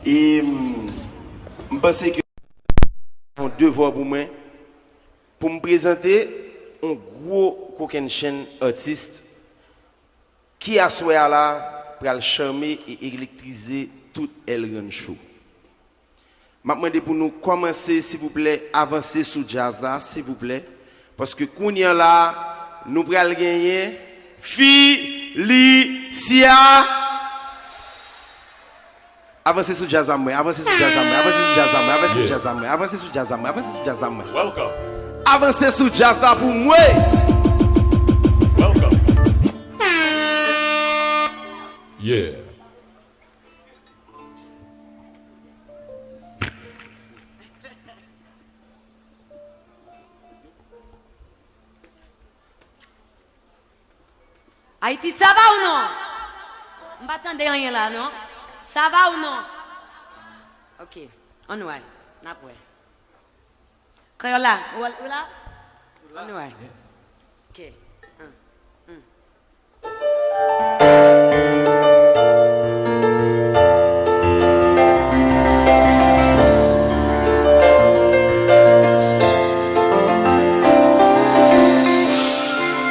Et je pense que c'est un devoir pour moi pour me présenter un gros coquin chaîne artiste qui a souhait là pour charmer et électriser tout El Rancho. Je demande pour nous commencer, s'il vous plaît, avancer sous jazz là, s'il vous plaît, parce que Kounia là, nous pral gagner Phillysia. Avancez sous jazz à moi, avancez sous jazz à moi, avancez sous jazz à moi, avancez sous jazz à moi, avancez sous jazz à moi, avancez sous jazz à moi. Welcome. Avancez sous jazz là pour moi. Welcome. Yeah. Haïti, ça va ou non? On va attendre rien là, non? Ça va ou non? Ok, on va. N'après. Kreyol là, ou là? On va. Ok.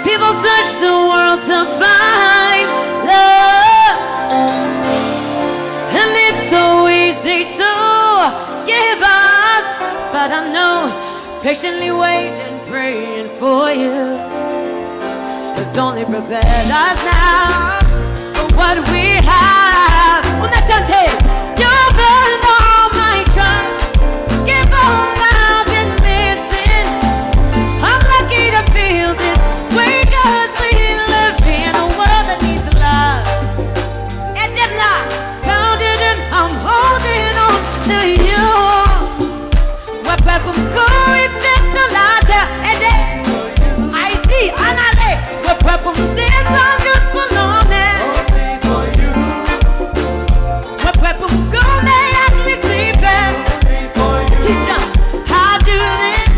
People search the world to find love, and it's so easy to give up. But I know, patiently waiting, praying for you, has only prepared us now for what we have. On a chanté, you've been all my trust, give all I've been missing. I'm lucky to feel this way, 'cause we live in a world that needs love. And if not grounded, and I'm holding on to you. We're back from going back to later, and then ID, Anale, we're back from this on this for no man. We're back from going at least sleeping. Kisha, I do this,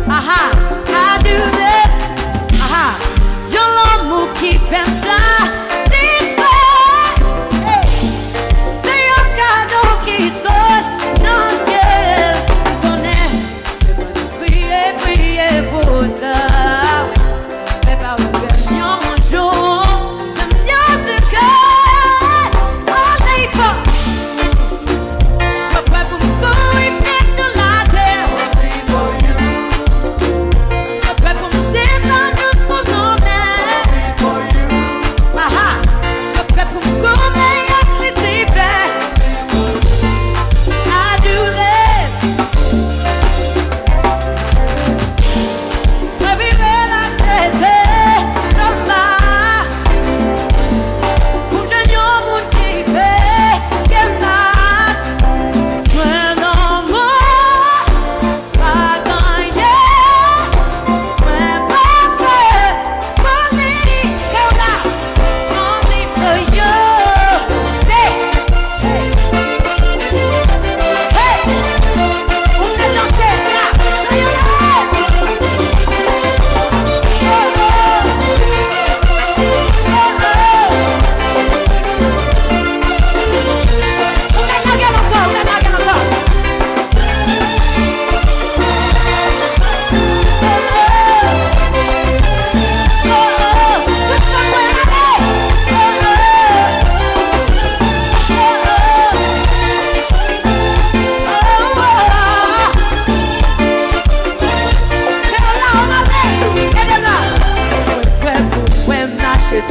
aha, I do this, aha. Your love will keep inside this way. Hey, c'est un cadeau qui sort dans le ciel. Connais, c'est moi qui prier pour ça. Mais par le gagnant mon jour, le mien c'est que on n'est pas. We're prêt pour courir vite de la terre. We're prêt pour descendre juste pour nos mères. Aha, we're prêt pour courir avec les hivers. I do this. Everywhere I take somebody, pour gagner mon kiffé, qu'elle m'a joué dans moi, pas gagné, mais pas fait, mon lady, qu'elle a, only for you. Hey, hey, hey, on est dans cette là,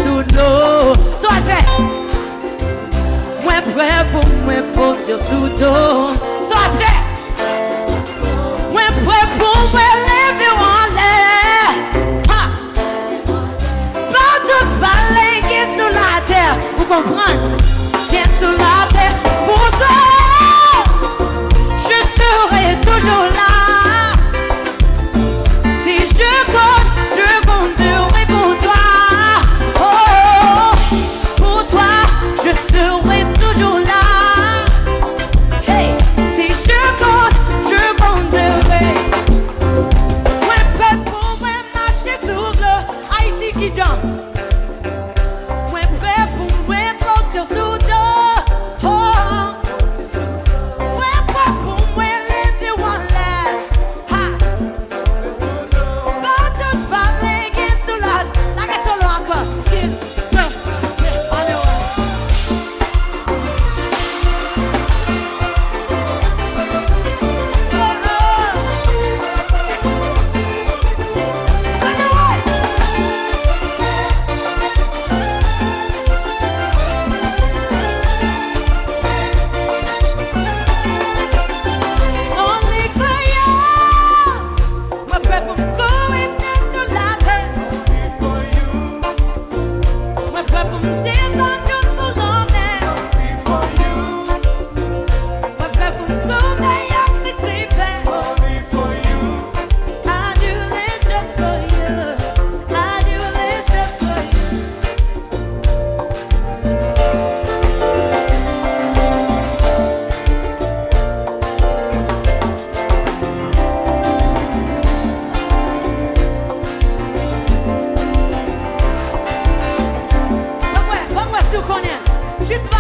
sous l'eau, soit fait. Moi prêt pour moi porter sous l'eau, soit fait. Moi prêt pour moi lever en l'air. Ha! Pas toute vallée qui est sur la terre, vous comprenez? Qui est sur la terre, pour toi, je serai toujours là. Si je compterai pour toi. Pour toi, je serai toujours là. Hey, si je compterai. Ouais, prêt pour moi marcher sur le Haïti qui jump. Ouais, prêt pour moi porter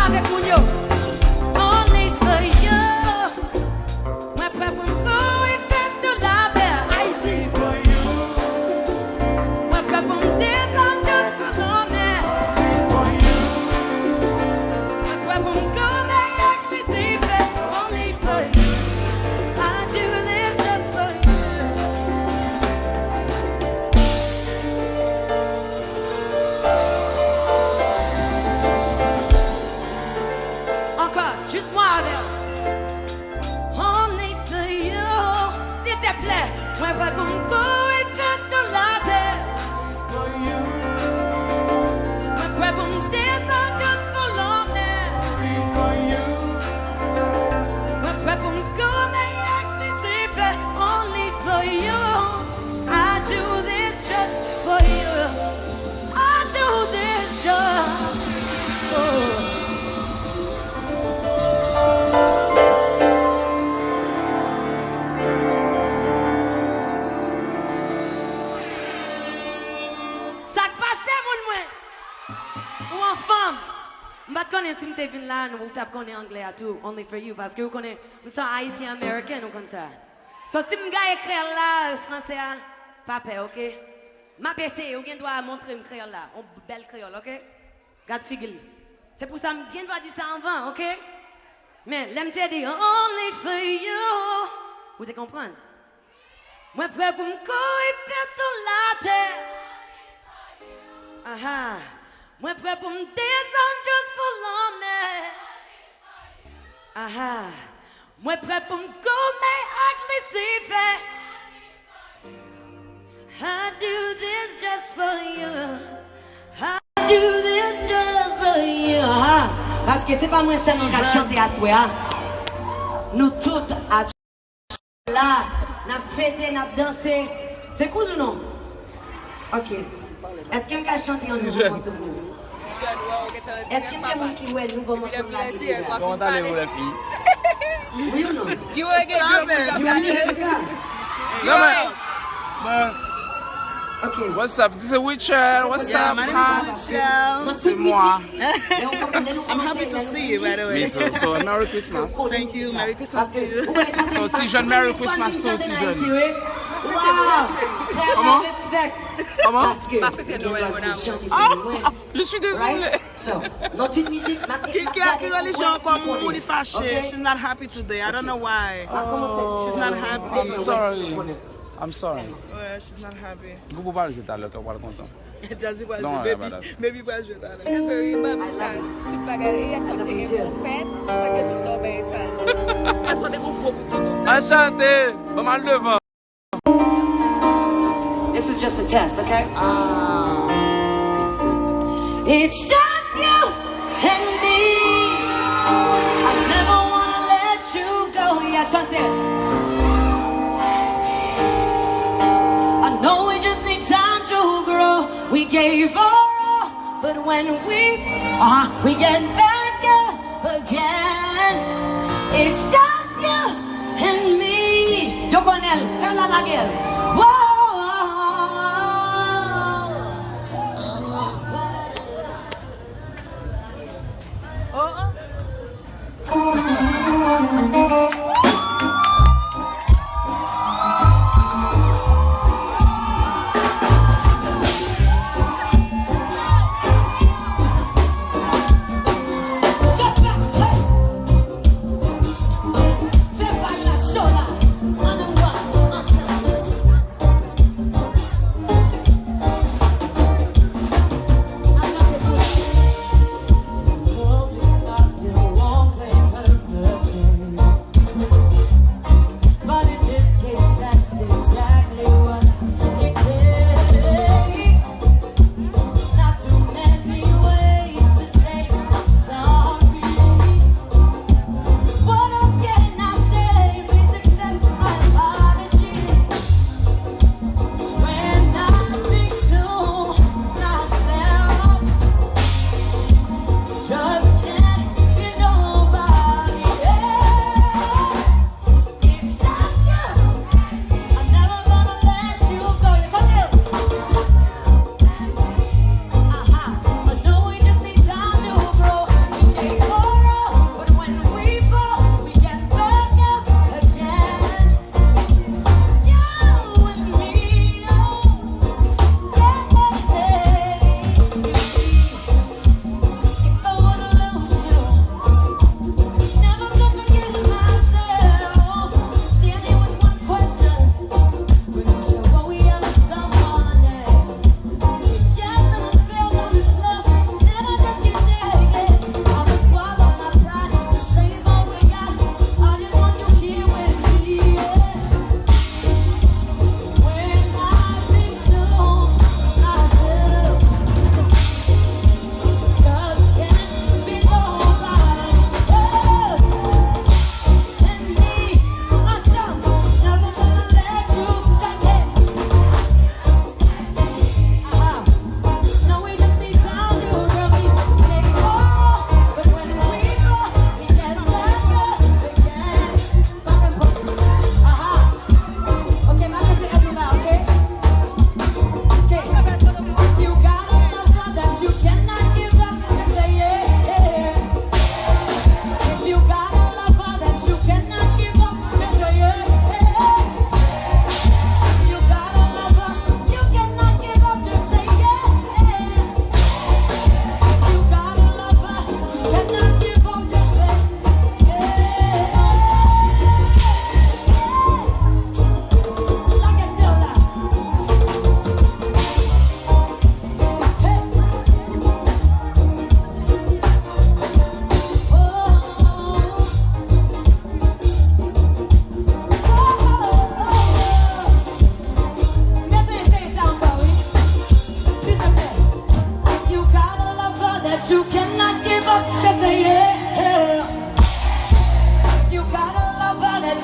avec mon yo. Only for you. Moi prêt pour courir faire toute la terre. Haiti for you. Moi prêt pour descendre juste pour l'homme. For you. Moi prêt pour courir avec les effets. Only for you. I do this just for you. Encore, juste moi avec. Only for you, s'il te plaît. Moi, pas comme courir faire toute la terre. For you. Moi, pas comme descendre juste pour l'homme. For you. Moi, pas comme courir avec les effets. Only for you. I do this just for you. I do this just for you. Ça passe, mon moi. Ou en femme. Je ne connais pas si je viens là, nous connaissons anglais à tout, only for you, parce que vous connaissez, nous sommes haïtiens américains, nous comme ça. So si je écrire là, français, pas peur, ok? Ma PC, vous doit montrer un créole là, un bel créole, ok? Garde figure. C'est pour ça que je dois dire ça avant, ok? Mais l'aime te dire, only for you. Vous comprenez? Moi, prêt pour me courir faire toute la terre. Aha. Moi, prêt pour me descendre juste pour l'homme. Aha. Moi, prêt pour me gommer avec les effets. I do this just for you. I do this just for you. Aha. Parce que c'est pas moi seulement qui a chanté à soi. Nous toutes à là, n'a fêté, n'a dansé. C'est cool ou non? Ok. Est-ce qu'il y a quelqu'un qui a chanté un nouveau morceau pour vous? Est-ce qu'il y a quelqu'un qui a un nouveau morceau pour la vie? Comment allez-vous, la fille? Oui ou non? Qui est C'est ça? Non, mais... Ok. What's up? This is Witcher. What's up? My name is Michelle. C'est moi. I'm happy to see you, by the way. Me too. So, Merry Christmas. Thank you. Merry Christmas to you. So, Tijon, Merry Christmas to Tijon. Wow! Comment? Respect. Comment? Parce que Je suis désolé. So, notre musique, Qui a les gens comme moi, ils fâchés. She's not happy today. I don't know why. She's not happy. I'm sorry. I'm sorry. Ouais, she's not happy. Vous pouvez pas le jeter à l'heure, vous pas content. Jazzy va Non, jouer, voilà. baby va jouer. Very bad son. Tout bagay, il y a something pour faire, pas que tout le bien ça. Pas ça des gros bouton. Enchanté. Pas mal de vent. This is just a test, okay? It's just you and me. I never wanna let you go. Yeah, chante. I know we just need time to grow. We gave our all, but when we get back up again. It's just you and me. Yo con él, cala la guerra. Whoa.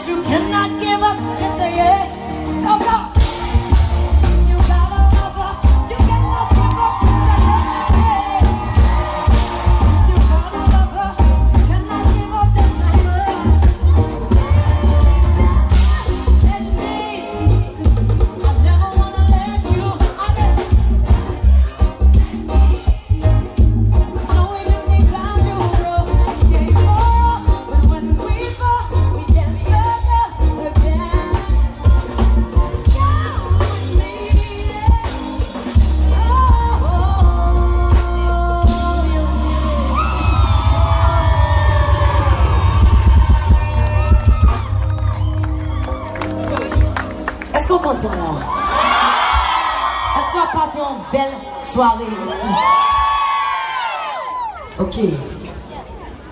you cannot give up. Just say yeah. Go, go. You gotta love her. You cannot give up. Just say yeah. You gotta love her. You cannot give up. Just say yeah. And me, I never wanna let you. No, we just need time to grow. Yeah, you fall, but when we fall, we get better again. Yeah, with me, yeah. Est-ce qu'on compte là? Est-ce qu'on va passer une belle soirée ici? Ok.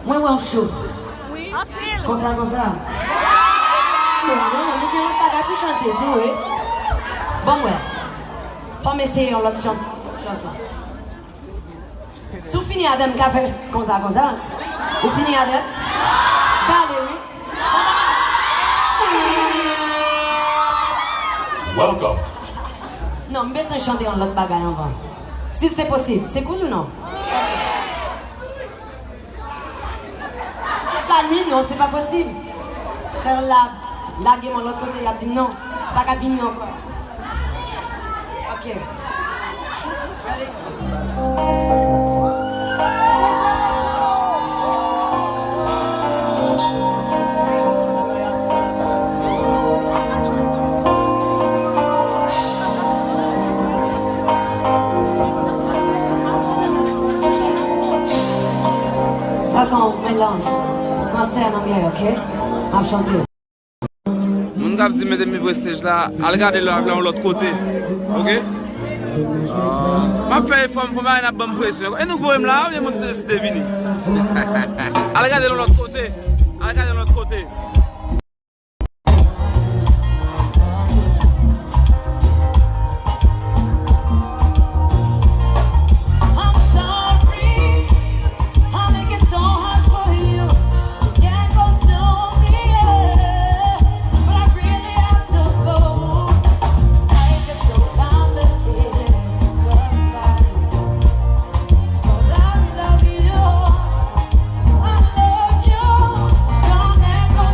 Moi, ouais, chaud. Comme ça, comme ça. Non, non, non, nous n'avons pas d'appuyer chanter, tu vois. Bon, ouais. Faut m'essayer l'autre chanson. Si vous finissez avec un café comme ça, vous finissez avec? Valérie. Welcome. Non, je vais chanter en l'autre bagaille avant. Si c'est possible, c'est cool ou non? Pas ni non, c'est pas possible. Quand la game en l'autre côté, il a dit non, pas qu'à venir encore. Ok. Ça c'est un mélange. Français et anglais, ok? On va chanter. Moun kap di mette mi prestige là, al gade lò l'autre côté. OK? Ma fè fòm a une bonne pression. Et nous voyons là, on est décidé de venir. Al gade l'autre côté. Al gade l'autre côté. I love you, don't let go.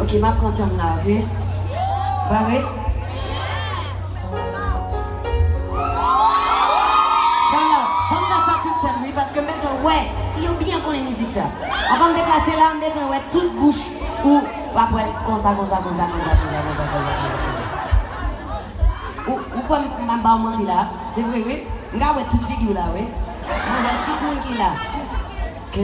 Ok, ma prends temps là, ok? Barré? Voilà, comme ça toute seule, oui, parce que besoin, ouais, si vous bien connaissez la musique ça. On va me déplacer là, on besoin, ouais, toute bouche, ou, après, comme ça. Ou quoi, ma barre menti là, c'est vrai, oui? Regarde, toute figure là, oui? Regarde tout le monde qui est là. Ok?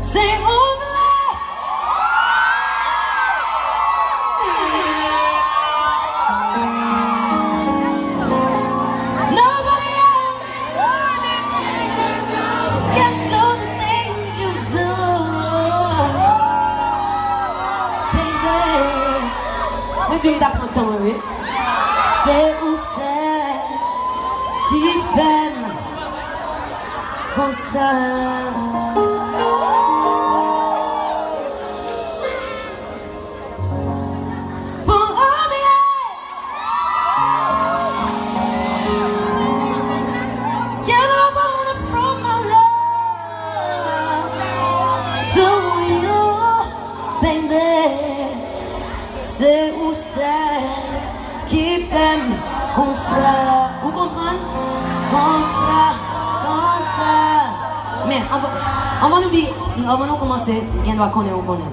C'est nobody else can do the things you do, baby. Mais tu m'apprends temps, oui? C'est où c'est qui fait comme ça. C'est où c'est qui t'aime comme ça. Vous comprenez? Comme ça. Mais on va nous dire, on va nous commencer, bien doit connaître ou connaître.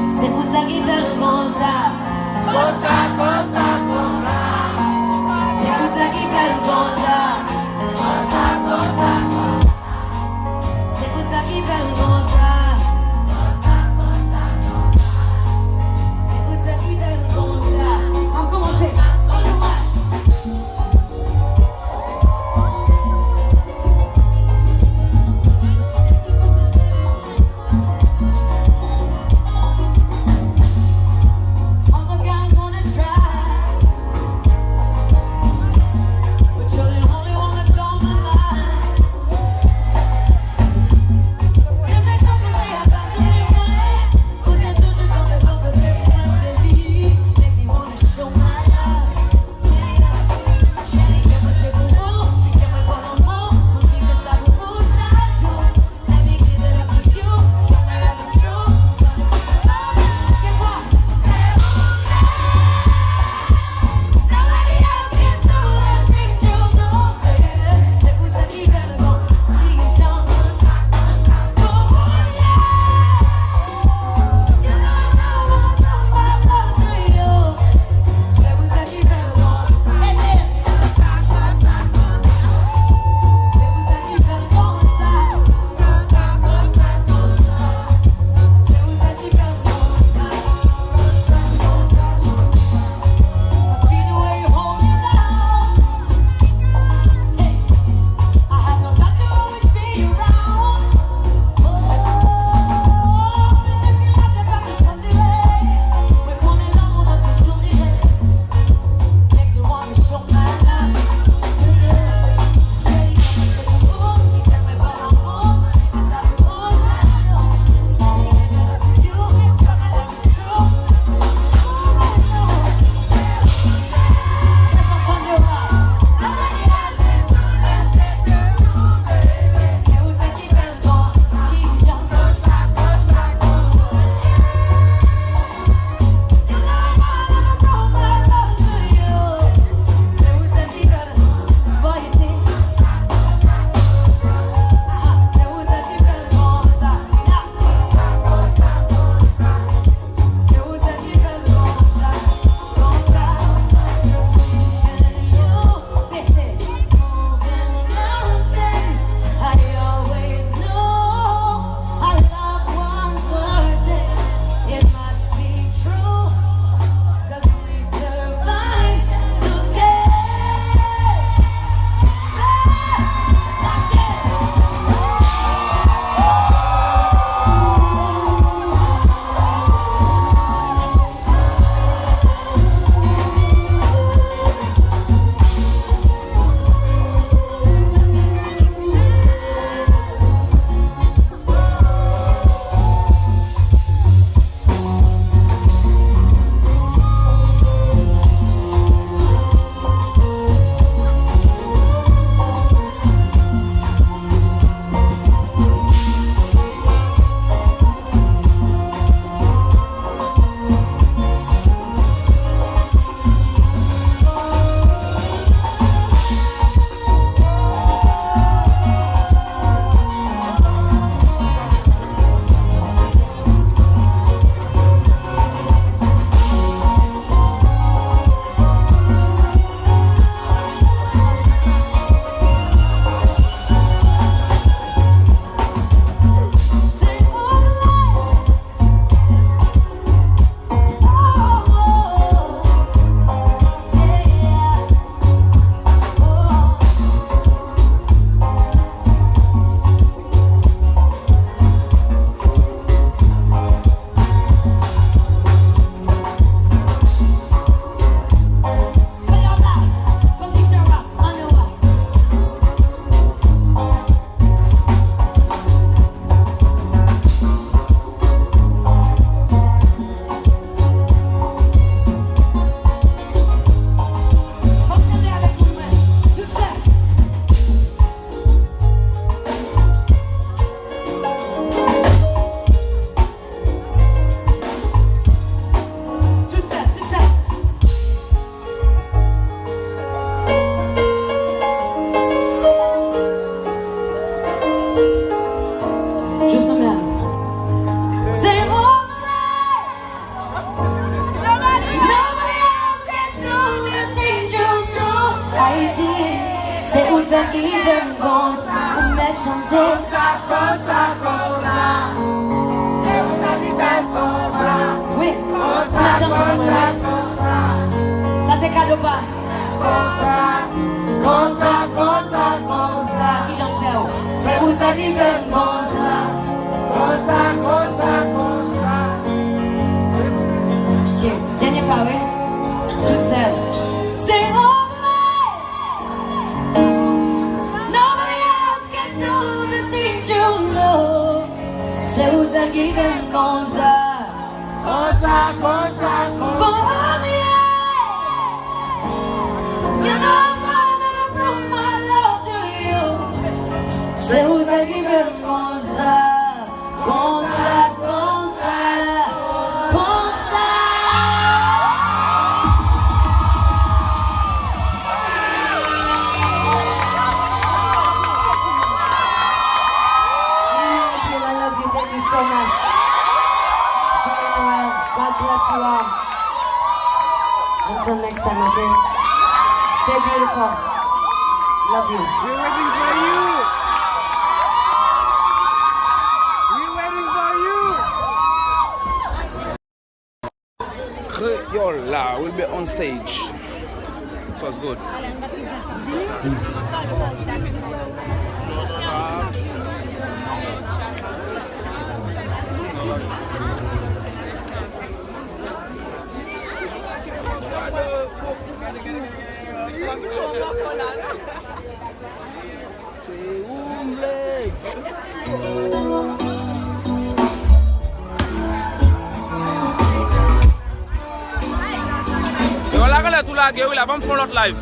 C'est pour ça qui fait comme ça. C'est pour ça qui fait comme ça. C'est pour ça qui fait comme ça. All the guys wanna Ça c'est cadeau pas. Comme ça. Qui j'en fais? C'est vous arrivez comme ça. Ok, dernière fois, oui. Toute seule. C'est nobody else can do the things you know. C'est vous arrivez comme ça. You know I'm gonna prove my love to you. C'est vous arrivez comme ça. Thank you so much. God bless you all. Until next time, okay? Stay beautiful. Love you. We're waiting for you. We're waiting for you. Kreyol will be on stage. It was good. C'est humble. Yo, la galère tout la gueule, la va me faire l'autre live.